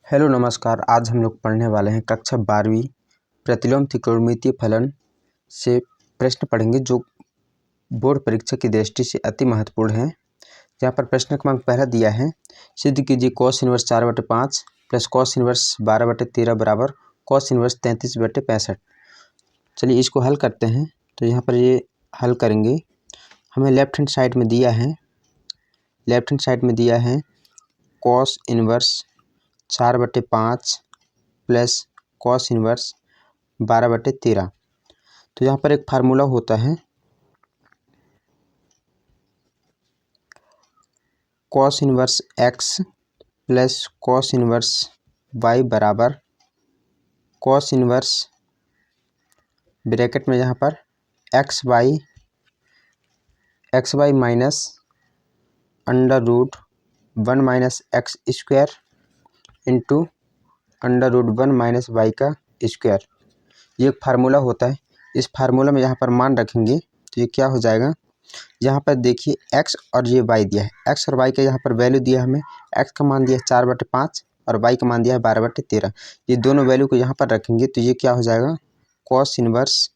Hello नमस्कार। आज हम लोग पढ़ने वाले हैं कक्षा 12वीं प्रतिलोम त्रिकोणमितीय फलन से प्रश्न पढ़ेंगे जो बोर्ड परीक्षा की दृष्टि से अति महत्वपूर्ण है। यहाँ पर प्रश्न क्रमांक पहला दिया है, सिद्ध कीजिए cos inverse 4/5 plus cos inverse 12/13 बराबर कॉस इनवर्स 33/65। चलिए इसको हल करते हैं। तो यहाँ पर ये हल करेंगे। हमें लेफ्ट हैंड साइड में दिया है cos inverse 4/5 plus cos inverse 12/13। तो यहाँ पर एक फार्मूला होता है cos inverse x plus cos inverse y बराबर कॉस इनवर्स ब्रैकेट में यहाँ पर x y minus under root 1 minus x square into under root 1 minus y का स्क्वायर। ये एक फार्मूला होता है। इस फार्मूला में यहाँ पर मान रखेंगे तो ये क्या हो जाएगा, यहाँ पर देखिए x और ये y दिया है। x और y का यहाँ पर वैल्यू दिया है हमें। x का मान दिया है 4/5 और y का मान दिया है 12/13। ये दोनों वैल्यू को यहाँ पर रखेंगे तो ये क्या हो जाएगा, कॉस इनवर्स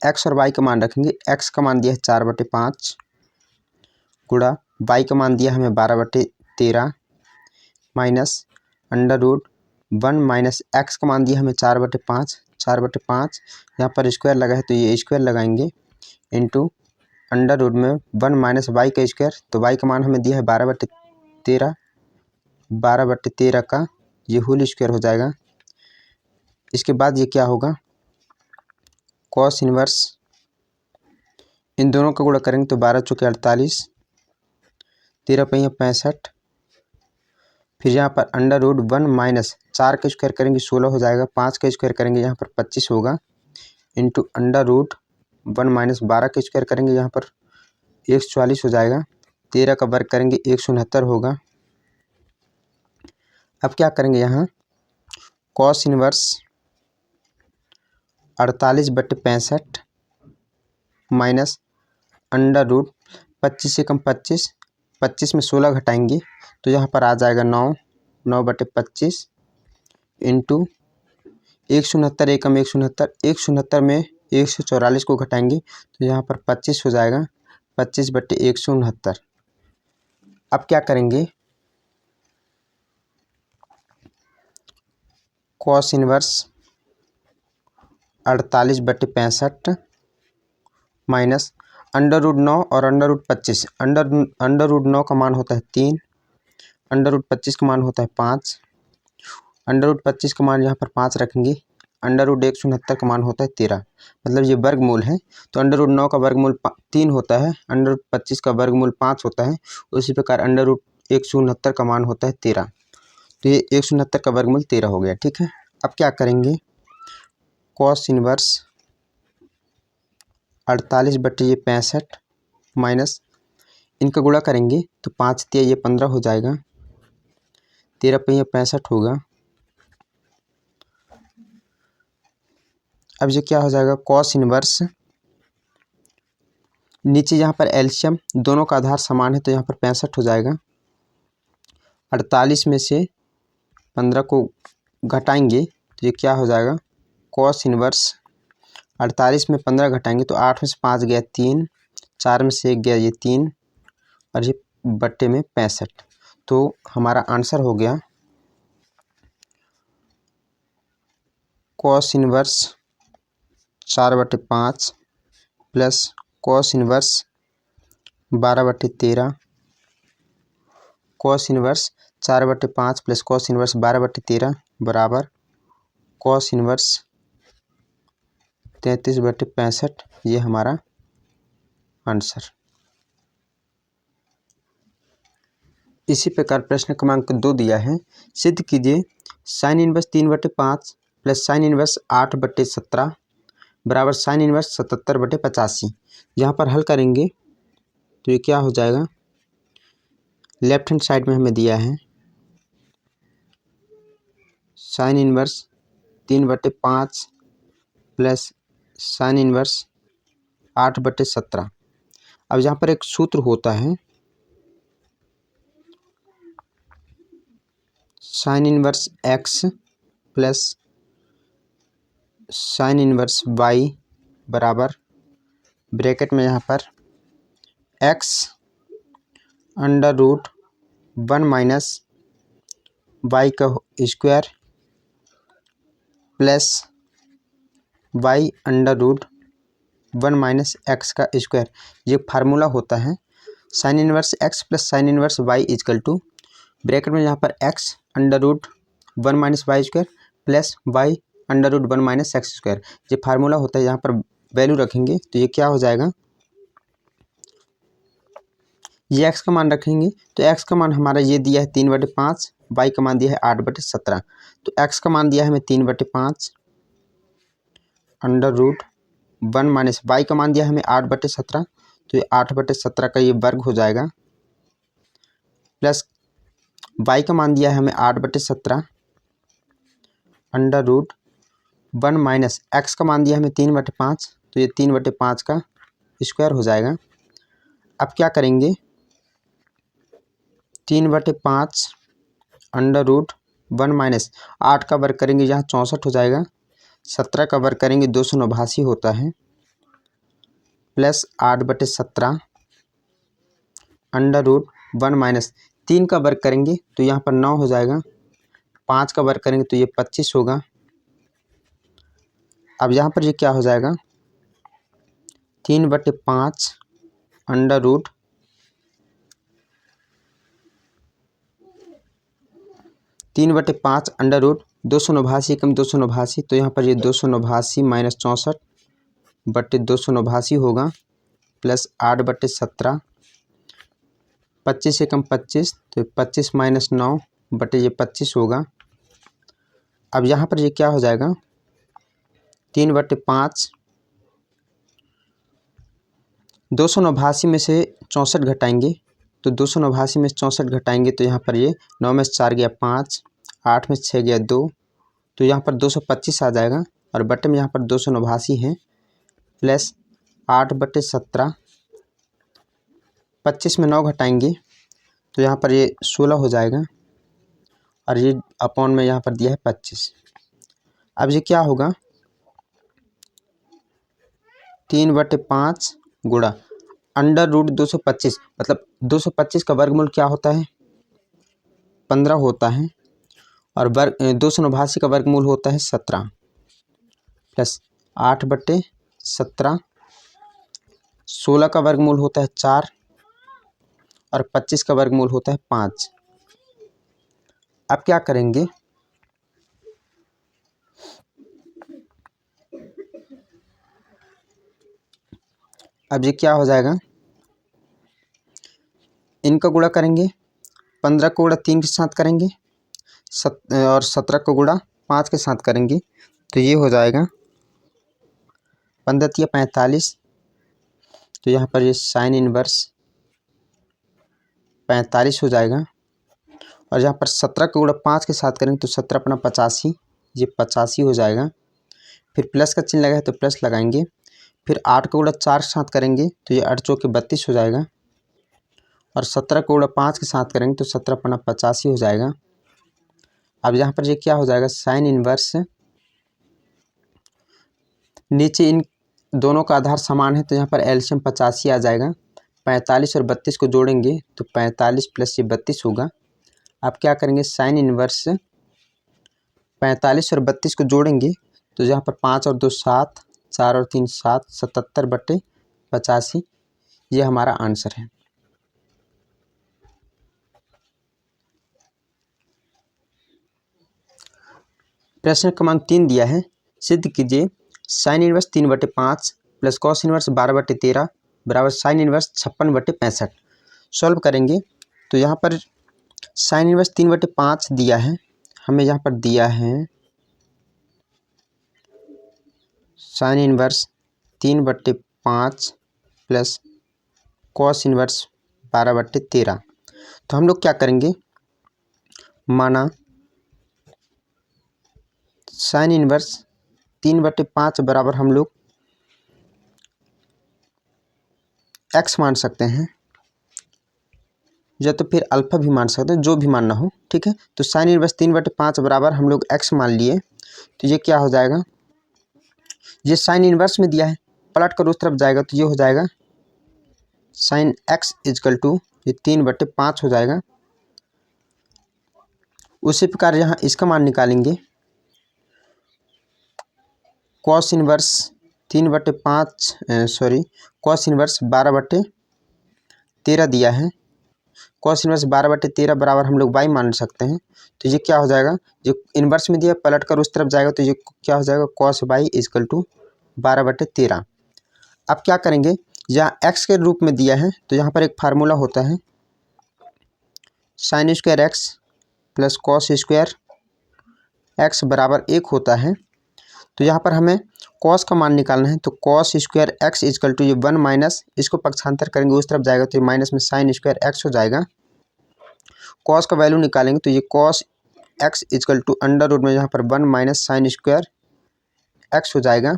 x और y का मान रखेंगे। x का मान दिया है 4/5 गुणा y का मान दिया हमें 12/13 minus under root 1 minus x का मान दिया हमें 4/5 यहाँ पर स्क्वायर लगा है तो ये स्क्वायर लगाएंगे इंटू अंडर रूट में 1 माइनस वाई का स्क्वायर। तो वाई का मान हमें दिया है 12/13 का ये होल स्क्वायर हो जाएगा। इसके बाद ये क्या होगा, कॉस इनवर्स इन दोनों का गुणा करेंगे तो 12 चौके 48, 13 पंजे 65, फिर यहाँ पर अंडर रूट 1 माइनस 4 का स्क्वायर करेंगे 16 हो जाएगा, 5 का स्क्वायर करेंगे यहाँ पर 25 होगा इंटू अंडर रूट 1 माइनस 12 का स्क्वायर करेंगे यहाँ पर 144 हो जाएगा, 13 का वर्ग करेंगे 169 होगा। अब क्या करेंगे, यहाँ cos inverse 48/65 minus under root 25 से कम 25 में 16 घटाएंगे तो यहाँ पर आ जाएगा 9/25 इंटू 169 एकम 169 में 144 को घटाएंगे तो यहाँ पर 25 हो जाएगा, 25/169। अब क्या करेंगे, cos inverse 48/65 minus under root 9 और अंडर रूट 25। अंडर रूट 9 का मान होता है 3, अंडर रूट 25 का मान होता है 5, अंडर रूट 25 का मान यहाँ पर 5 रखेंगे, अंडर रूट 169 का मान होता है 13, मतलब ये वर्गमूल है। तो अंडर रूट 9 का वर्गमूल 3 होता है, अंडर रूट 25 का वर्गमूल 5 होता है, उसी प्रकार अंडर रूट 169 का मान होता है 13। तो ये 169 का वर्गमूल 13 हो गया, ठीक है। अब क्या करेंगे, कॉस इनवर्स 48/65 माइनस इनका गुणा करेंगे तो 5 तिया ये 15 हो जाएगा, 13 पंजे 65 होगा। अब ये क्या हो जाएगा, कॉस इनवर्स नीचे यहाँ पर एलसीएम दोनों का आधार समान है तो यहाँ पर 65 हो जाएगा। 48 में से 15 को घटाएंगे तो ये क्या हो जाएगा, कॉस इनवर्स 48 में 15 घटाएंगे तो 8 में से 5 गया 3, 4 में से 1 गया ये 3 और ये बट्टे में 65। तो हमारा आंसर हो गया cos inverse 4/5 plus cos inverse 12/13, cos inverse 4/5 plus cos inverse 12/13 बराबर कॉस इनवर्स 33/65। ये हमारा आंसर। इसी प्रकार प्रश्न क्रमांक 2 दिया है, सिद्ध कीजिए sine inverse 3/5 plus sine inverse 8/17 बराबर साइन इनवर्स 77/85। यहाँ पर हल करेंगे तो ये क्या हो जाएगा, लेफ्ट हैंड साइड में हमें दिया है sine inverse 3/5 plus sine inverse 8/17। अब यहाँ पर एक सूत्र होता है sine inverse x plus sine inverse y बराबर ब्रैकेट में यहाँ पर x under root 1 minus y का square plus y under root 1 minus x का स्क्वायर। ये फार्मूला होता है sine inverse x plus sine inverse y equal to bracket में यहाँ पर x under root 1 minus y square plus y under root 1 minus x square. ये formula होता है, यहाँ पर वैल्यू रखेंगे तो ये क्या हो जाएगा, ये एक्स का मान रखेंगे तो एक्स का मान हमारा ये दिया है 3/5, वाई का मान दिया है 8/17। तो एक्स का मान दिया है हमें 3/5 अंडर रूट 1 माइनस वाई का मान दिया है हमें 8/17, तो ये 8/17 का ये वर्ग हो जाएगा प्लस वाई का मान दिया है हमें 8/17 अंडर रूट 1 माइनस एक्स का मान दिया है हमें 3/5, तो ये 3/5 का स्क्वायर हो जाएगा। अब क्या करेंगे, 3/5 अंडर रूट 1 माइनस 8 का वर्ग करेंगे जहाँ 64 हो जाएगा, 17 का वर्ग करेंगे 289 होता है प्लस 8/17 अंडर रूट 1 माइनस 3 का वर्ग करेंगे तो यहाँ पर 9 हो जाएगा, 5 का वर्ग करेंगे तो ये 25 होगा। अब यहाँ पर ये क्या हो जाएगा, 3/5 अंडर रूट 3/5 अंडर रूट 289 कम 289, तो यहाँ पर ये 289 माइनस 64/289 होगा प्लस 8/17, 25 से कम 25 तो 25 माइनस 9 बटे ये 25 होगा। अब यहाँ पर ये क्या हो जाएगा, 3/5 289 में से 64 घटाएंगे तो 289 में 64 घटाएंगे तो यहाँ पर ये 9 में से 4 गया 5, 8 में से 6 गया 2, तो यहाँ पर 225 आ जाएगा और बटे में यहाँ पर 289 है प्लस 8/17, 25 में 9 घटाएंगे तो यहाँ पर ये 16 हो जाएगा और ये अपॉन में यहाँ पर दिया है 25। अब ये क्या होगा, 3/5 गुणा अंडर रूट 225, मतलब 225 का वर्गमूल क्या होता है 15 होता है और वर्ग 289 का वर्गमूल होता है 17 प्लस 8/17, 16 का वर्गमूल होता है 4 और 25 का वर्गमूल होता है 5। अब क्या करेंगे, अब ये क्या हो जाएगा, इनका गुणा करेंगे, 15 को गुणा 3 के साथ करेंगे और 17 को गुणा 5 के साथ करेंगे तो ये हो जाएगा 15 × 45, तो यहाँ पर ये साइन इनवर्स 45 हो जाएगा और यहाँ पर 17 को गुणा 5 के साथ करेंगे तो 17×85 ये 85 हो जाएगा। फिर प्लस का चिन्ह लगा है तो प्लस लगाएंगे, फिर 8 को गुणा 4 के साथ करेंगे तो ये 8 चौके 32 हो जाएगा और 17 को गुणा 5 के साथ करेंगे तो 17×85 हो जाएगा। अब यहाँ पर ये क्या हो जाएगा, साइन इनवर्स, नीचे इन दोनों का आधार समान है तो यहाँ पर एलसीएम 85 आ जाएगा। 45 और 32 को जोड़ेंगे तो 45 प्लस ये 32 होगा। अब क्या करेंगे, साइन इनवर्स 45 और 32 को जोड़ेंगे तो यहाँ पर 5 और 2 7, 4 और 3 7, 77/85 ये हमारा आंसर है। प्रश्न क्रमांक 3 दिया है, सिद्ध कीजिए sine inverse 3/5 plus cos inverse 12/13 बराबर साइन इनवर्स 56/65। सॉल्व करेंगे तो यहाँ पर साइन इनवर्स 3/5 दिया है, हमें यहाँ पर दिया है sine inverse 3/5 plus cos inverse 12/13। तो हम लोग क्या करेंगे, माना साइन इनवर्स 3/5 बराबर हम लोग एक्स मान सकते हैं, या तो फिर अल्फा भी मान सकते हैं, जो भी मानना हो, ठीक है। तो साइन इनवर्स 3/5 बराबर हम लोग x मान लिए, तो ये क्या हो जाएगा, ये साइन इनवर्स में दिया है, पलट कर उस तरफ जाएगा तो ये हो जाएगा साइन x इजकल टू ये 3/5 हो जाएगा। उसी प्रकार यहाँ इसका मान निकालेंगे, कॉस इनवर्स 3/5 कॉस इनवर्स 12/13 दिया है, कॉस इनवर्स 12/13 बराबर हम लोग y मान सकते हैं। तो ये क्या हो जाएगा, जो इनवर्स में दिया पलट कर उस तरफ जाएगा तो ये क्या हो जाएगा, कॉस y इजकल टू 12/13। अब क्या करेंगे, यहाँ x के रूप में दिया है तो यहाँ पर एक फार्मूला होता है sine square x plus cos square x बराबर 1 होता है। तो यहाँ पर हमें कॉस का मान निकालना है, तो cos square x equal to ये 1 माइनस, इसको पक्षांतर करेंगे उस तरफ जाएगा तो ये माइनस में साइन स्क्वायर x हो जाएगा। कॉस का वैल्यू निकालेंगे तो ये cos x equal to under root में यहाँ पर 1 माइनस साइन स्क्वायर x हो जाएगा।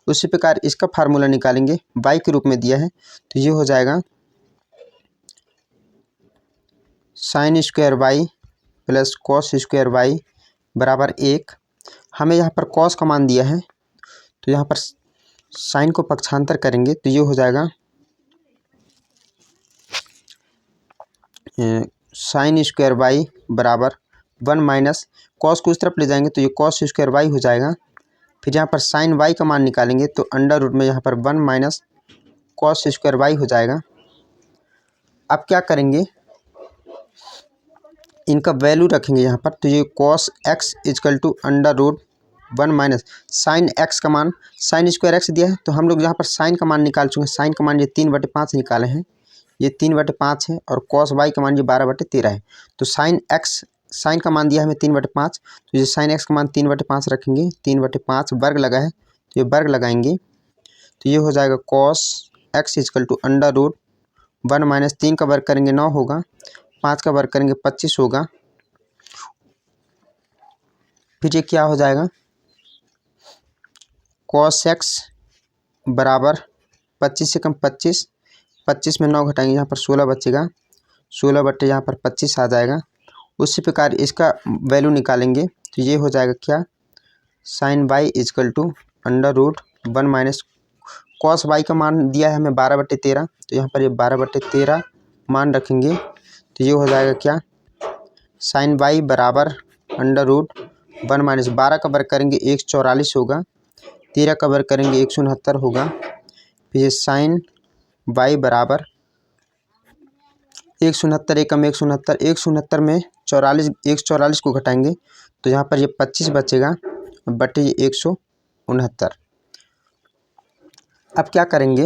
उसी प्रकार इसका फार्मूला निकालेंगे, y के रूप में दिया है तो ये हो जाएगा sine square y plus cos square y बराबर 1। हमें यहाँ पर कॉस का मान दिया है तो यहाँ पर साइन को पक्षांतर करेंगे तो ये हो जाएगा साइन स्क्वायर y बराबर 1 माइनस कॉस को उस तरफ ले जाएंगे तो ये कॉस स्क्वायर y हो जाएगा। फिर यहाँ पर साइन y का मान निकालेंगे तो अंडर रूट में यहाँ पर 1 माइनस कॉस स्क्वायर y हो जाएगा। अब क्या करेंगे, इनका वैल्यू रखेंगे यहाँ पर, तो ये cos x equal to under root 1 minus sine x का मान, साइन स्क्वायर x दिया है तो हम लोग यहाँ पर साइन का मान निकाल चुके हैं। साइन का मान ये 3/5 निकाले हैं, ये 3/5 है, और कॉस y का मान ये 12/13 है। तो साइन का मान दिया है हमें 3/5, तो ये साइन x का मान 3/5 रखेंगे, 3/5 वर्ग लगा है तो ये वर्ग लगाएंगे तो ये हो जाएगा cos x equal to under root 1 minus 3 का वर्ग करेंगे 9 होगा, 5 का वर्ग करेंगे 25 होगा। फिर ये क्या हो जाएगा, कॉस x बराबर 25 से कम 25, 25 में 9 घटाएंगे यहाँ पर 16 बचेगा, 16 बटे यहाँ पर 25 आ जाएगा। उसी प्रकार इसका वैल्यू निकालेंगे तो ये हो जाएगा क्या, sine y equal to under root 1 minus cos y का मान दिया है हमें 12/13, तो यहाँ पर ये 12/13 मान रखेंगे तो ये हो जाएगा क्या, साइन y बराबर अंडर रूट 1 माइनस 12 का वर्ग करेंगे 144 होगा, 13 का वर्ग करेंगे 169 होगा। फिर ये साइन y बराबर 169 एकम 169, 169 में 144 को घटाएंगे तो यहाँ पर ये 25 बचेगा बटे ये 169। अब क्या करेंगे,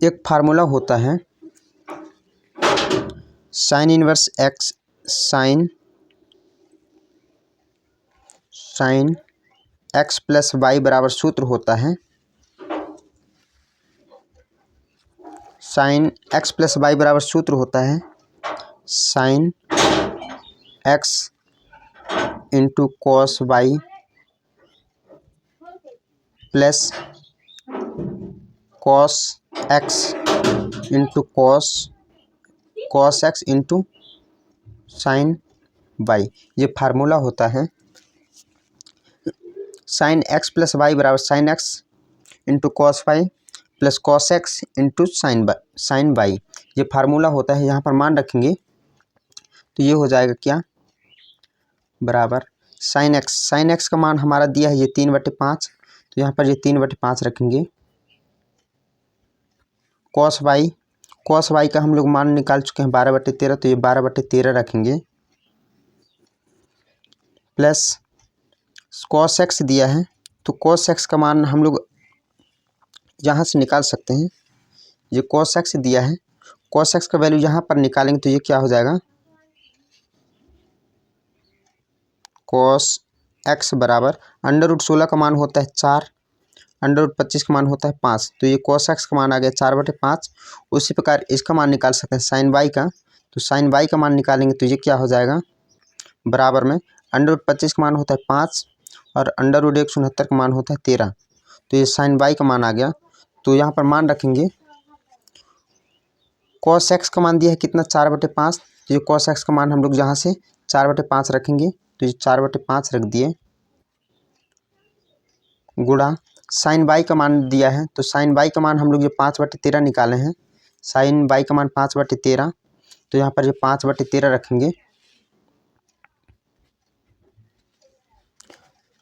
एक फार्मूला होता है sine inverse x sine x plus y बराबर सूत्र होता है साइन x प्लस y बराबर सूत्र होता है sine x into cos y plus cos x into cos x into sine y। ये फार्मूला होता है साइन x प्लस y बराबर sine x into cos y plus cos x into sine y। ये formula होता है, यहाँ पर मान रखेंगे तो ये हो जाएगा क्या, बराबर साइन x का मान हमारा दिया है ये 3/5, तो यहाँ पर ये 3/5 रखेंगे। कॉस y का हम लोग मान निकाल चुके हैं 12/13, तो ये 12/13 रखेंगे, प्लस कॉस x दिया है तो कॉस x का मान हम लोग यहाँ से निकाल सकते हैं। ये कॉस x दिया है, कॉस x का वैल्यू यहाँ पर निकालेंगे तो ये क्या हो जाएगा, कॉस x बराबर अंडर रूट 16 का मान होता है 4, अंडर रूट 25 का मान होता है 5, तो ये कॉस x का मान आ गया 4/5। उसी प्रकार इसका मान निकाल सकते हैं साइन y का, तो साइन y का मान निकालेंगे तो ये क्या हो जाएगा, बराबर में अंडर रूट 25 का मान होता है 5, और अंडर रूट 169 का मान होता है 13। तो ये साइन बाई का मान आ गया। तो यहाँ पर मान रखेंगे कॉस एक्स का मान दिया है कितना 4/5। तो ये कॉस एक्स का मान हम लोग यहाँ से 4/5 रखेंगे। तो ये 4/5 रख दिए, गुणा साइन बाई का मान दिया है। तो साइन बाई का मान हम लोग ये 5/13 निकाले हैं। साइन बाई का मान 5/13। तो यहाँ पर ये 5/13 रखेंगे।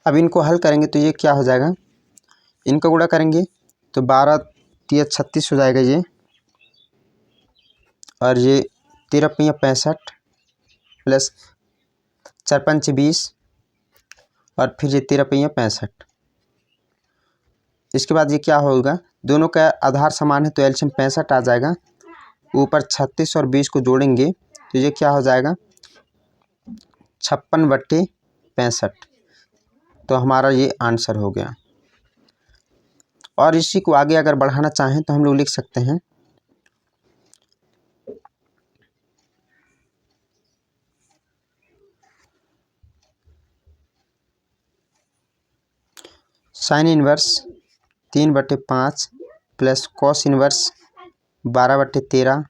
अब इनको हल करेंगे तो ये क्या हो जाएगा, इनका गुणा करेंगे तो 12 तिया 36 हो जाएगा ये, और ये 13 पंया 65 प्लस 4 पंच 20 और फिर ये 13 पंया 65। इसके बाद ये क्या होगा, दोनों का आधार समान है तो एलसीएम 65 आ जाएगा। ऊपर 36 और 20 को जोड़ेंगे तो ये क्या हो जाएगा 56/65। तो हमारा ये आंसर हो गया। और इसी को आगे अगर बढ़ाना चाहें तो हम लोग लिख सकते हैं sign inverse 3/5 plus cos inverse 12/13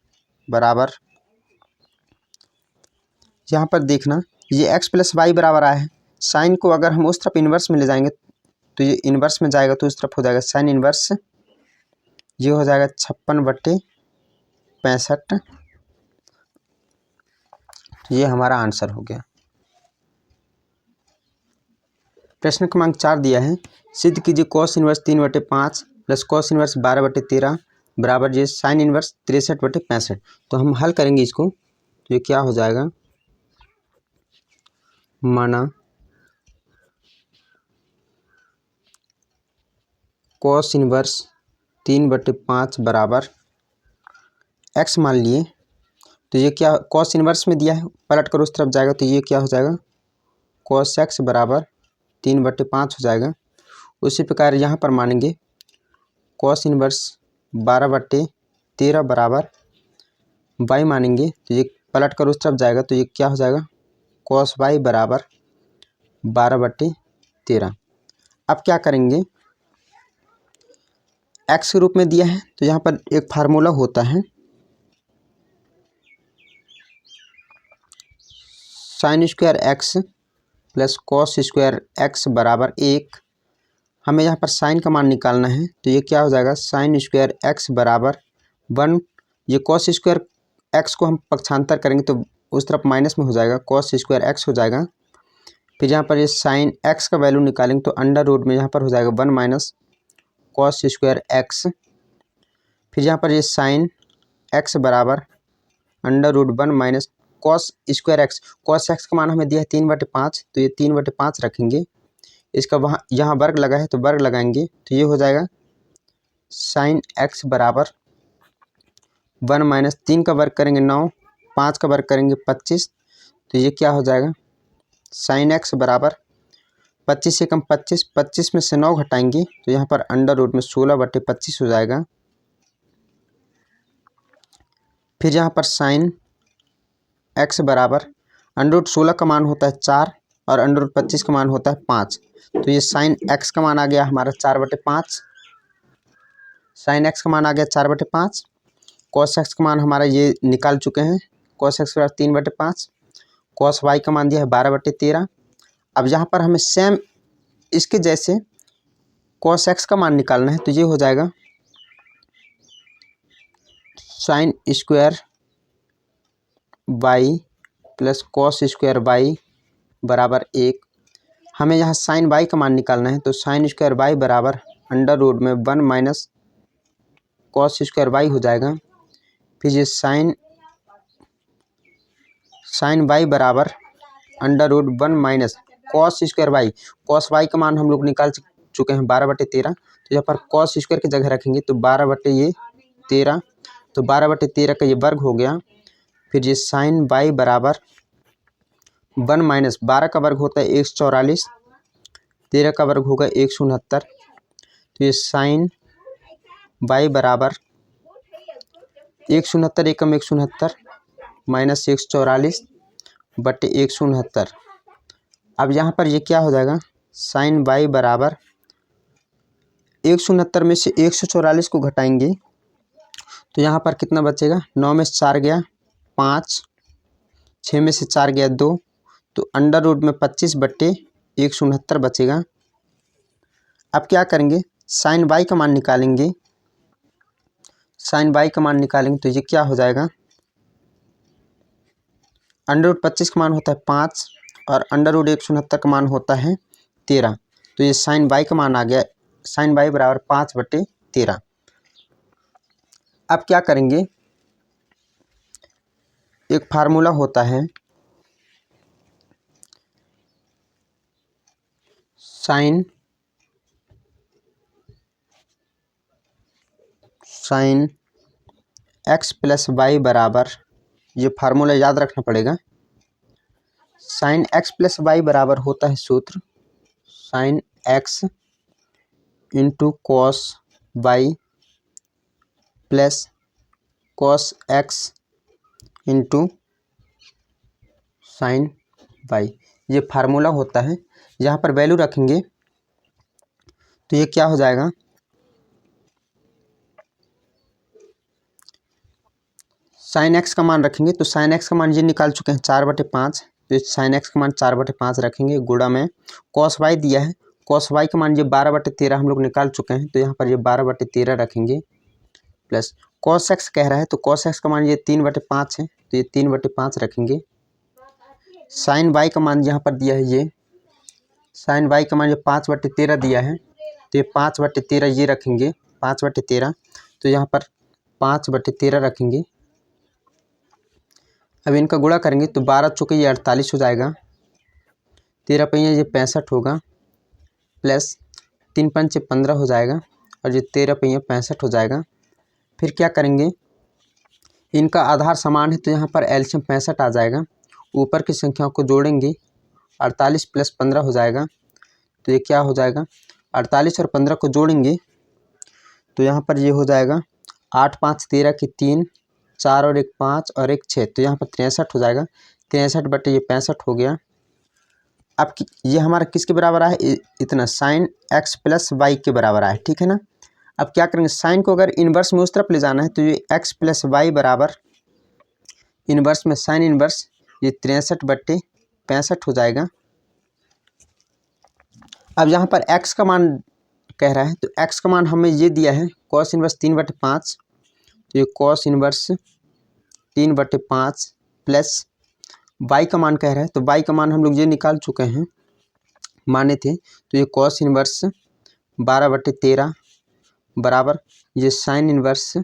बराबर, यहाँ पर देखना ये x प्लस वाई बराबर आया है। साइन को अगर हम उस तरफ इन्वर्स में ले जाएंगे तो ये इन्वर्स में जाएगा तो उस तरफ हो जाएगा साइन इन्वर्स, ये हो जाएगा 56/65। ये हमारा आंसर हो गया। प्रश्न क्रमांक 4 दिया है, सिद्ध कीजिए cos inverse 3/5 plus cos inverse 12/13 बराबर ये साइन इनवर्स 63/65। तो हम हल करेंगे इसको तो ये क्या हो जाएगा, माना कॉस इनवर्स 3/5 बराबर x मान लिए। तो ये क्या कॉस इनवर्स में दिया है, पलट कर उस तरफ जाएगा तो ये क्या हो जाएगा कॉस x बराबर 3/5 हो जाएगा। उसी प्रकार यहाँ पर मानेंगे कॉस इनवर्स 12/13 बराबर y मानेंगे तो ये पलट कर उस तरफ जाएगा तो ये क्या हो जाएगा कॉस y बराबर 12/13। अब क्या करेंगे, x के रूप में दिया है तो यहाँ पर एक फार्मूला होता है sine square x plus cos square x बराबर 1। हमें यहाँ पर साइन का मान निकालना है तो ये क्या हो जाएगा साइन स्क्वायर एक्स बराबर 1। ये कॉस स्क्वायर एक्स को हम पक्षांतर करेंगे तो उस तरफ माइनस में हो जाएगा, कॉस स्क्वायर एक्स हो जाएगा। फिर यहाँ पर ये साइन एक्स का वैल्यू निकालेंगे तो अंडर रूट में यहाँ पर हो जाएगा 1 माइनस कॉस स्क्वायर एक्स। फिर यहाँ पर ये साइन एक्स बराबर under root 1 minus cos square x. Cos x का मान हमें दिया है 3/5 तो ये 3/5 रखेंगे। इसका वहाँ यहाँ वर्ग लगा है तो वर्ग लगाएंगे तो ये हो जाएगा साइन एक्स बराबर 1 माइनस 3 का वर्ग करेंगे 9, 5 का वर्ग करेंगे 25। तो ये क्या हो जाएगा साइन एक्स बराबर 25 से कम 25, 25 में से 9 घटाएंगे तो यहाँ पर अंडर रूट में 16/25 हो जाएगा। फिर यहाँ पर साइन एक्स बराबर अंडर रूट 16 का मान होता है 4 और अंडर रूट 25 का मान होता है 5। तो ये साइन एक्स का मान आ गया हमारा 4/5, साइन एक्स का मान आ गया 4/5। कॉस एक्स का मान हमारा ये निकाल चुके हैं, कॉस एक्स बराबर 3/5, कॉस वाई का मान दिया है 12/13। अब यहाँ पर हमें सेम इसके जैसे कॉस एक्स का मान निकालना है तो ये हो जाएगा sine square y plus cos square y बराबर 1। हमें यहाँ साइन वाई का मान निकालना है तो साइन स्क्वायर वाई बराबर अंडर रूट में 1 माइनस कॉस स्क्वायर वाई हो जाएगा। फिर ये साइन वाई बराबर under root 1 minus cos square y. Cos y का मान हम लोग निकाल चुके हैं 12/13। तो यहाँ पर कॉस स्क्वायर की जगह रखेंगे तो 12/13, तो 12/13 का ये वर्ग हो गया। फिर ये साइन वाई बराबर 1 माइनस 12 का वर्ग होता है 144, 13 का वर्ग होगा 169। तो ये साइन वाई बराबर 169 एकम 169 माइनस 144/169। अब यहाँ पर ये क्या हो जाएगा साइन वाई बराबर 169 में से 144 को घटाएंगे तो यहाँ पर कितना बचेगा, 9 में से 4 गया 5, 6 में से 4 गया 2, तो अंडर रूट में 25/169 बचेगा। अब क्या करेंगे, साइन वाई का मान निकालेंगे। साइन वाई का मान निकालेंगे तो ये क्या हो जाएगा, अंडर रूट 25 का मान होता है 5 और अंडर रूट 169 का मान होता है 13। तो ये साइन वाई का मान आ गया, साइन वाई बराबर 5/13। अब क्या करेंगे, एक फार्मूला होता है साइन एक्स प्लस वाई बराबर, ये फार्मूला याद रखना पड़ेगा। साइन एक्स प्लस वाई बराबर होता है सूत्र sine x into cos y plus cos x into sine y. ये फार्मूला होता है। यहाँ पर वैल्यू रखेंगे तो ये क्या हो जाएगा, साइन एक्स का मान रखेंगे तो साइन एक्स का मान ये निकाल चुके हैं 4/5, तो साइन एक्स का मान 4/5 रखेंगे गुणा में कॉस वाई दिया है, कॉस वाई का मान ये 12/13 हम लोग निकाल चुके हैं तो यहाँ पर ये 12/13 रखेंगे प्लस कॉस एक्स कह रहा है तो कॉस एक्स का मान ये 3/5 है तो ये 3/5 रखेंगे। साइन वाई का मान यहाँ पर दिया है, ये साइन वाई का मान ये 5/13 दिया है तो ये 5/13 ये रखेंगे 5/13, तो यहाँ पर 5/13 रखेंगे। अब इनका गुणा करेंगे तो 12 चौके ये 48 हो जाएगा, 13 पहिया ये 65 होगा प्लस 3 पंचे 15 हो जाएगा और ये 13 पहिया 65 हो जाएगा। फिर क्या करेंगे, इनका आधार समान है तो यहाँ पर एलसीएम 65 आ जाएगा, ऊपर की संख्याओं को जोड़ेंगे 48 + 15 हो जाएगा तो ये क्या हो जाएगा, 48 और 15 को जोड़ेंगे तो यहाँ पर ये हो जाएगा 8 5 13 की 3, 4 और 1 5 और 1 6, तो यहाँ पर 63 हो जाएगा, 63/65 हो गया। अब ये हमारा किसके बराबर आया, इतना साइन एक्स प्लस वाई के बराबर आया, ठीक है ना। अब क्या करेंगे, साइन को अगर इन्वर्स में उस तरफ ले जाना है तो ये एक्स प्लस वाई बराबर इन्वर्स में साइन इन्वर्स ये 63/65 हो जाएगा। अब यहाँ पर एक्स का मान कह रहा है तो एक्स का मान हमें ये दिया है कॉस इन्वर्स 3/5, तो ये कॉस इन्वर्स 3/5 प्लस वाई का मान कह रहा है तो वाई का मान हम लोग ये निकाल चुके हैं, माने थे, तो ये कॉस इन्वर्स 12/13 बराबर ये साइन इन्वर्स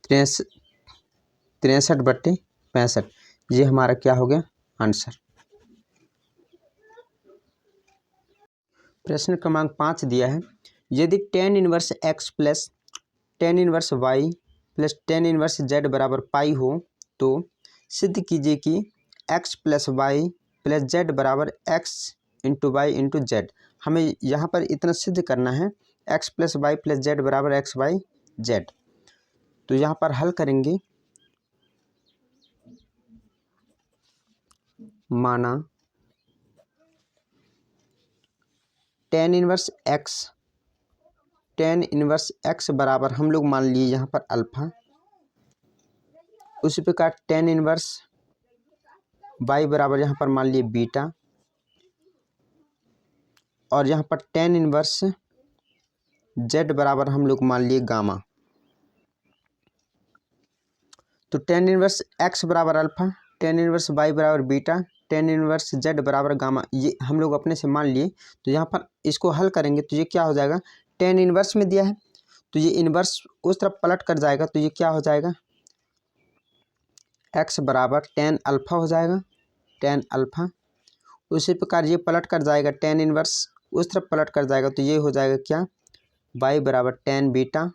63/65, ये हमारा क्या हो गया आंसर। प्रश्न क्रमांक 5 दिया है, यदि tan inverse x plus tan inverse y plus tan inverse z बराबर पाई हो तो सिद्ध कीजिए कि x plus y plus z बराबर x into y into z. हमें यहाँ पर इतना सिद्ध करना है x plus y plus z बराबर एक्स वाई जेड। तो यहाँ पर हल करेंगे, माना tan इन्वर्स x बराबर हम लोग मान लिए यहाँ पर अल्फा, उसी प्रकार tan इन्वर्स y बराबर यहाँ पर मान लिए बीटा, और यहाँ पर tan इन्वर्स z बराबर हम लोग मान लिए गामा। तो tan इन्वर्स x बराबर अल्फा, tan इन्वर्स y बराबर बीटा, tan इन्वर्स z बराबर गामा, ये हम लोग अपने से मान लिए। तो यहाँ पर इसको हल करेंगे तो ये क्या हो जाएगा, tan इन्वर्स में दिया है तो ये इन्वर्स उस तरफ पलट कर जाएगा तो ये क्या हो जाएगा, x बराबर tan अल्फा हो जाएगा, tan अल्फा। उसी प्रकार ये पलट कर जाएगा, tan इन्वर्स उस तरफ पलट कर जाएगा तो ये हो जाएगा क्या, y बराबर tan बीटा,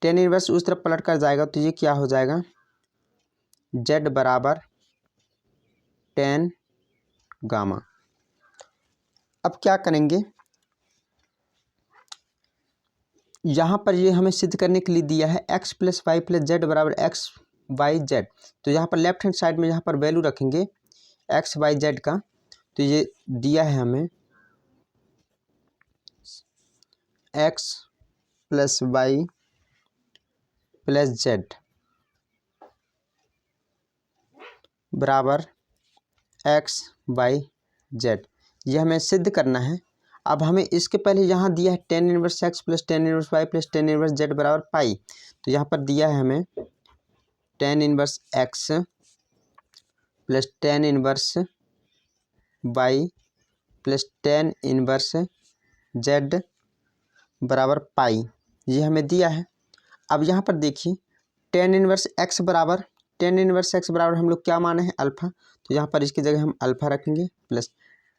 tan इन्वर्स उस तरफ पलट कर जाएगा तो ये क्या हो जाएगा, z बराबर tan गामा। अब क्या करेंगे, यहाँ पर ये हमें सिद्ध करने के लिए दिया है x plus y plus z बराबर एक्स वाई जेड। तो यहाँ पर लेफ्ट हैंड साइड में यहाँ पर वैल्यू रखेंगे एक्स वाई जेड का, तो ये दिया है हमें x plus y plus z बराबर x बाई जेड। ये हमें सिद्ध करना है। अब हमें इसके पहले यहाँ दिया है tan inverse x plus tan inverse y plus tan inverse z बराबर पाई। तो यहाँ पर दिया है हमें tan inverse x plus tan inverse y plus tan inverse z बराबर पाई, ये हमें दिया है। अब यहाँ पर देखिए टेन इनवर्स x बराबर हम लोग क्या माने हैं अल्फ़ा, तो यहाँ पर इसकी जगह हम अल्फ़ा रखेंगे प्लस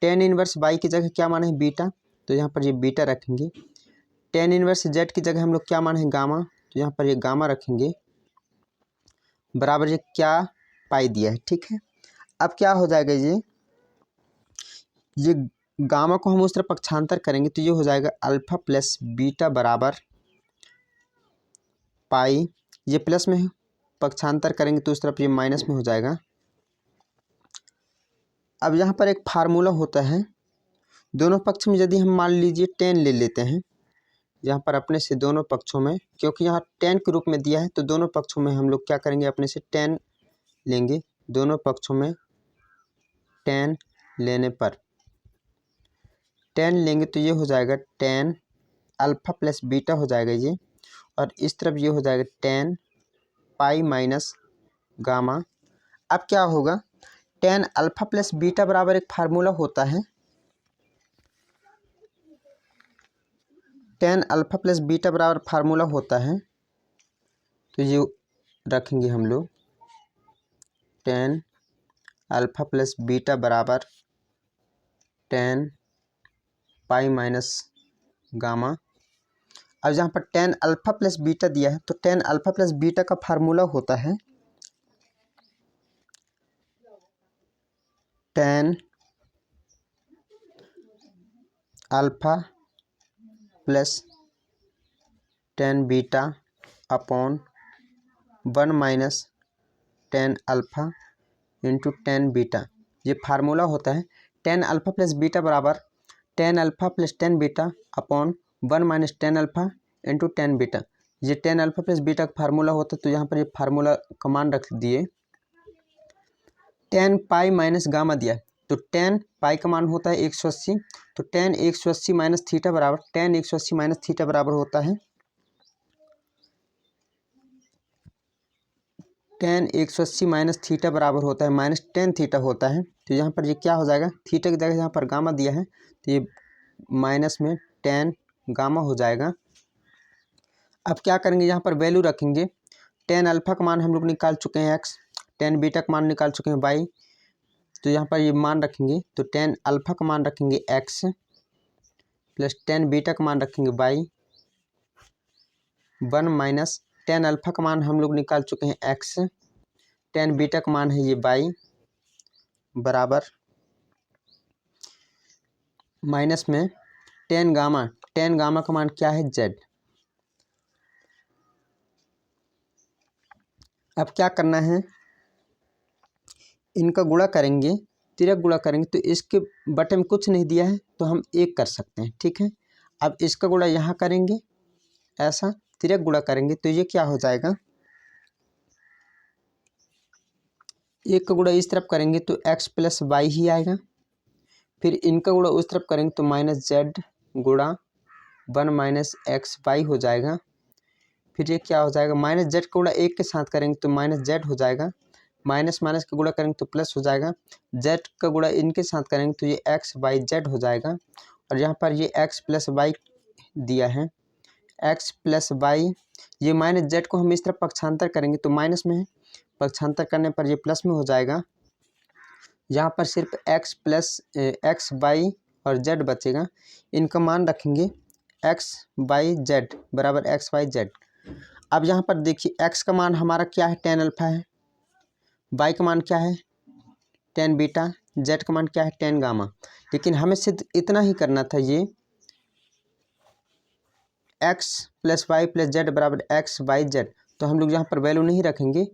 टेन इनवर्स y की जगह क्या माने हैं बीटा, तो यहाँ पर ये बीटा रखेंगे। टेन इनवर्स z की जगह हम लोग क्या माने हैं गामा, तो यहाँ पर ये गामा रखेंगे बराबर ये क्या पाई दिया है। ठीक है, अब क्या हो जाएगा ये गामा को हम उस तरफ पक्षांतर करेंगे तो ये हो जाएगा अल्फ़ा प्लस बीटा बराबर पाई। ये प्लस में पक्षांतर करेंगे तो उस तरफ ये माइनस में हो जाएगा। अब यहाँ पर एक फार्मूला होता है, दोनों पक्ष में यदि हम मान लीजिए टेन ले लेते हैं, यहाँ पर अपने से दोनों पक्षों में, क्योंकि यहाँ टेन के रूप में दिया है तो दोनों पक्षों में हम लोग क्या करेंगे अपने से टेन लेंगे। दोनों पक्षों में टेन लेने पर टेन लेंगे तो ये हो जाएगा टेन अल्फ़ा प्लस बीटा हो जाएगा ये, और इस तरफ ये हो जाएगा टेन पाई माइनस गामा। अब क्या होगा टेन अल्फ़ा प्लस बीटा बराबर एक फार्मूला होता है, टेन अल्फ़ा प्लस बीटा बराबर फार्मूला होता है, तो ये रखेंगे हम लोग टेन अल्फ़ा प्लस बीटा बराबर टेन पाई माइनस गामा। अब जहाँ पर टेन अल्फ़ा प्लस बीटा दिया है तो टेन अल्फ़ा प्लस बीटा का फार्मूला होता है tan alpha plus tan beta upon one minus tan alpha into tan beta. ये फार्मूला होता है टेन अल्फ़ा प्लस बीटा बराबर tan alpha plus tan beta upon one minus tan alpha into tan beta. ये tan alpha plus beta का formula होता है, तो यहाँ पर ये फार्मूला का मान रख दिए। टेन पाई माइनस गामा दिया है तो टेन पाई का मान होता है 180, तो टेन 180 माइनस थीटा बराबर टेन 180 माइनस थीटा बराबर होता है टेन 180 माइनस थीटा बराबर होता है माइनस टेन थीटा होता है। तो यहाँ पर ये क्या हो जाएगा थीटा की जगह यहाँ पर गामा दिया है तो ये माइनस में टेन गामा हो जाएगा। अब क्या करेंगे यहाँ पर वैल्यू रखेंगे, टेन अल्फ़ा का मान हम लोग निकाल चुके हैं x, टेन बीटा का मान निकाल चुके हैं y, तो यहाँ पर ये मान रखेंगे तो टेन अल्फ़ा का मान रखेंगे x प्लस टेन बीटा का मान रखेंगे y, one minus tan alpha का मान हम लोग निकाल चुके हैं x, टेन बीटा का मान है ये y बराबर माइनस में टेन गामा का मान क्या है z। अब क्या करना है इनका गुणा करेंगे, तिरक गुणा करेंगे, तो इसके बटे में कुछ नहीं दिया है तो हम एक कर सकते हैं। ठीक है, अब इसका गुणा यहाँ करेंगे, ऐसा तिरक गुणा करेंगे तो ये क्या हो जाएगा एक का गुणा इस तरफ करेंगे तो x प्लस वाई ही आएगा, फिर इनका गुणा उस तरफ करेंगे तो माइनस जेड गुणा वन माइनस एक्स वाई हो जाएगा। फिर ये क्या हो जाएगा माइनस जेड का गुणा एक के साथ करेंगे तो माइनस जेड हो जाएगा, माइनस माइनस का गुणा करेंगे तो प्लस हो जाएगा, जेड का गुणा इनके साथ करेंगे तो ये एक्स वाई जेड हो जाएगा। और यहाँ पर ये एक्स प्लस वाई दिया है, एक्स प्लस वाई, ये माइनस जेड को हम इस तरफ पक्षांतर करेंगे तो माइनस में है, पक्षांतर करने पर ये प्लस में हो जाएगा। यहाँ पर सिर्फ एक्स प्लस एक्स वाई और जेड बचेगा, इनका मान रखेंगे एक्स वाई जेड बराबर एक्स वाई जेड। अब यहाँ पर देखिए एक्स का मान हमारा क्या है टेन अल्फ़ा है, वाई का मान क्या है टेन बीटा, जेड का मान क्या है टेन गामा। लेकिन हमें सिर्फ इतना ही करना था, ये x plus y plus z बराबर एक्स वाई जेड, तो हम लोग यहाँ पर वैल्यू नहीं रखेंगे,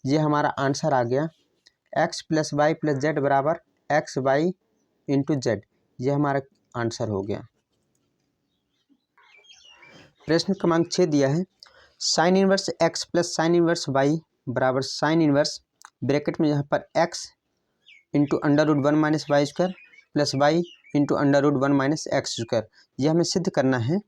ये हमारा आंसर आ गया x plus y plus z बराबर एक्स वाई इंटू जेड, ये हमारा आंसर हो गया। प्रश्न क्रमांक 6 दिया है sine inverse x plus sine inverse y बराबर साइन इनवर्स ब्रैकेट में यहाँ पर x into under root one minus y square plus y into under root one minus x square, यह हमें सिद्ध करना है।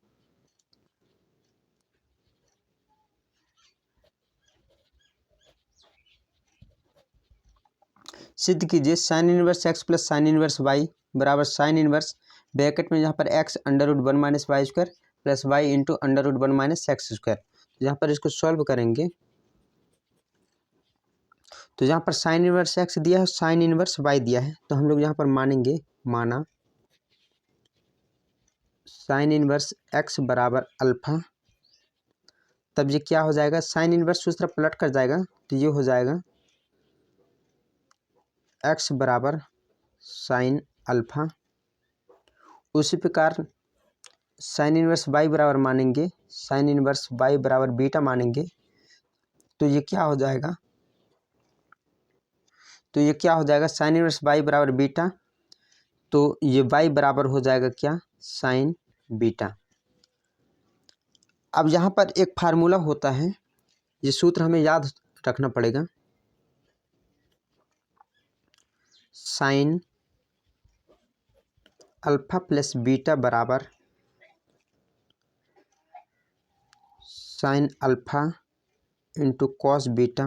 सिद्ध कीजिए sine inverse x plus sine inverse y बराबर साइन इनवर्स ब्रैकेट में यहाँ पर x under root one minus y square plus y into under root one minus x square. यहाँ पर इसको सॉल्व करेंगे तो यहाँ पर साइन इनवर्स एक्स दिया है, साइन इनवर्स वाई दिया है, तो हम लोग यहाँ पर मानेंगे, माना साइन इनवर्स एक्स बराबर अल्फा, तब ये क्या हो जाएगा, साइन इनवर्स उस तरफ पलट कर जाएगा तो ये हो जाएगा एक्स बराबर साइन अल्फा। उसी प्रकार साइन इनवर्स वाई बराबर मानेंगे, साइन इनवर्स वाई बराबर बीटा मानेंगे, तो ये क्या हो जाएगा, तो ये क्या हो जाएगा साइन इनवर्स वाई बराबर बीटा, तो ये वाई बराबर हो जाएगा क्या, साइन बीटा। अब यहाँ पर एक फार्मूला होता है, ये सूत्र हमें याद रखना पड़ेगा, साइन अल्फा प्लस बीटा बराबर sine alpha into cos beta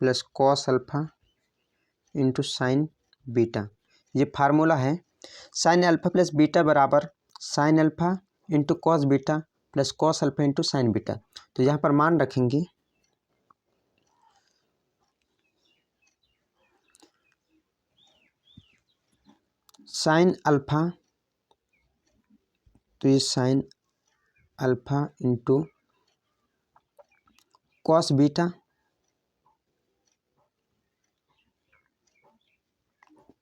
plus cos alpha into sine beta. ये फार्मूला है साइन अल्फा प्लस बीटा बराबर sine alpha into cos beta plus cos alpha into sine beta. तो यहाँ पर मान रखेंगे sine alpha, तो ये sine alpha into cos beta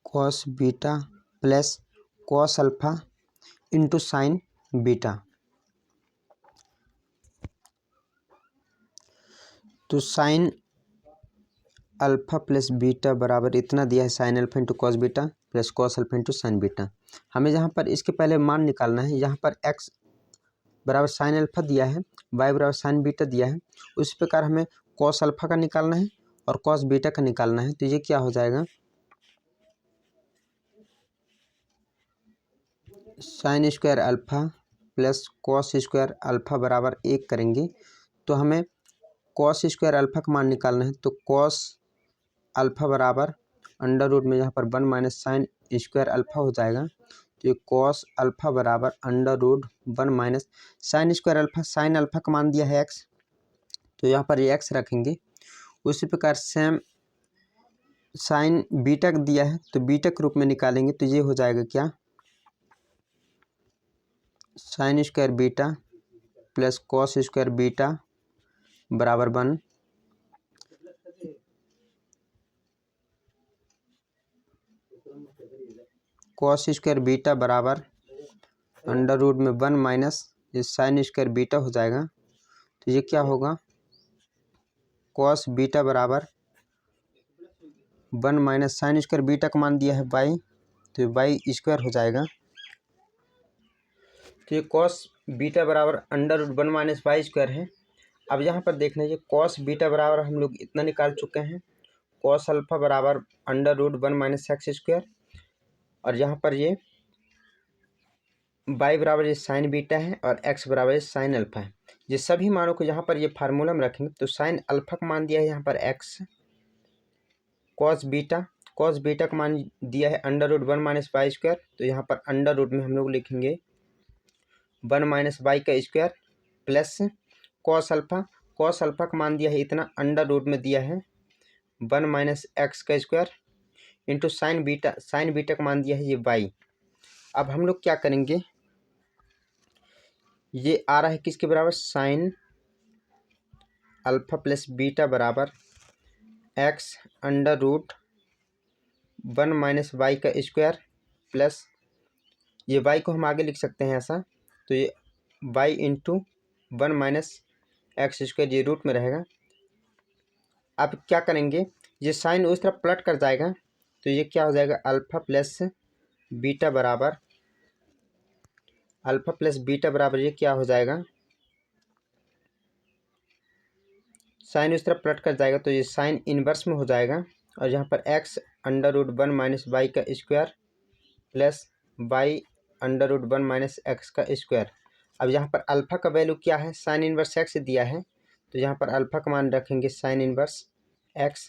cos beta plus cos alpha into sine beta. तो साइन अल्फा प्लस बीटा बराबर इतना दिया है, sine alpha into cos beta plus cos alpha into sine beta. हमें यहाँ पर इसके पहले मान निकालना है, यहाँ पर एक्स बराबर साइन अल्फा दिया है, वाई बराबर साइन बीटा दिया है, उसी प्रकार हमें कॉस अल्फा का निकालना है और कॉस बीटा का निकालना है। तो ये क्या हो जाएगा, sine square alpha plus cos square alpha बराबर 1 करेंगे तो हमें कॉस स्क्वायर अल्फा का मान निकालना है, तो कॉस अल्फा बराबर अंडर रूट में यहाँ पर 1 माइनस साइन स्क्वायर अल्फा हो जाएगा। तो ये कॉस अल्फा बराबर under root 1 minus sine square alpha, sine alpha का मान दिया है एक्स, तो यहाँ पर ये एक्स रखेंगे। उसी प्रकार सेम साइन बीटा दिया है तो बीटा के रूप में निकालेंगे, तो ये हो जाएगा क्या, sine square beta plus cos square beta बराबर 1, कॉस स्क्वायर बीटा बराबर अंडर रूट में 1 माइनस ये साइन स्क्वायर बीटा हो जाएगा। तो ये क्या होगा, कॉस बीटा बराबर 1 माइनस साइन स्क्वायर बीटा का मान दिया है वाई, तो वाई स्क्वायर हो जाएगा। तो ये कॉस बीटा बराबर under root 1 minus y square है। अब यहाँ पर देख लीजिए कॉस बीटा बराबर हम लोग इतना निकाल चुके हैं, कॉस अल्फा बराबर under root 1 minus x square, और यहाँ पर ये वाई बराबर ये साइन बीटा है और एक्स बराबर ये साइन अल्फा है। ये सभी मानों को यहाँ पर ये फार्मूला में रखेंगे, तो साइन अल्फा का मान दिया है यहाँ पर एक्स, कॉस बीटा का मान दिया है under root 1 minus y square, तो यहाँ पर अंडर रूट में हम लोग लिखेंगे 1 माइनस वाई का स्क्वायर प्लस कॉस अल्फा का मान दिया है इतना, अंडर रूट में दिया है 1 माइनस एक्स का स्क्वायर इंटू साइन बीटा का मान दिया है ये वाई। अब हम लोग क्या करेंगे, ये आ रहा है किसके बराबर, साइन अल्फा प्लस बीटा बराबर x under root 1 minus y का स्क्वायर प्लस ये वाई को हम आगे लिख सकते हैं ऐसा, तो ये y into 1 minus x square ये रूट में रहेगा। अब क्या करेंगे, ये साइन उस तरफ पलट कर जाएगा, तो ये क्या हो जाएगा अल्फा प्लस बीटा बराबर अल्फ़ा प्लस बीटा बराबर ये क्या हो जाएगा, साइन उस तरफ पलट कर जाएगा तो ये साइन इनवर्स में हो जाएगा। और यहाँ पर x under root one minus y का square plus y under root one minus x का स्क्वायर। अब यहाँ पर अल्फ़ा का वैल्यू क्या है, साइन इनवर्स एक्स दिया है, तो यहाँ पर अल्फ़ा का मान रखेंगे sign inverse x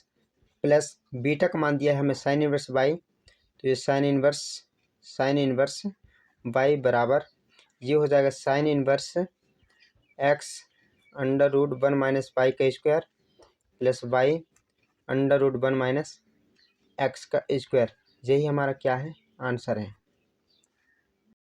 plus beta का मान दिया है हमें साइन इनवर्स वाई, तो ये साइन इनवर्स वाई बराबर ये हो जाएगा sine inverse x under root one minus y का square plus y under root one minus x का स्क्वायर। यही हमारा क्या है, आंसर है।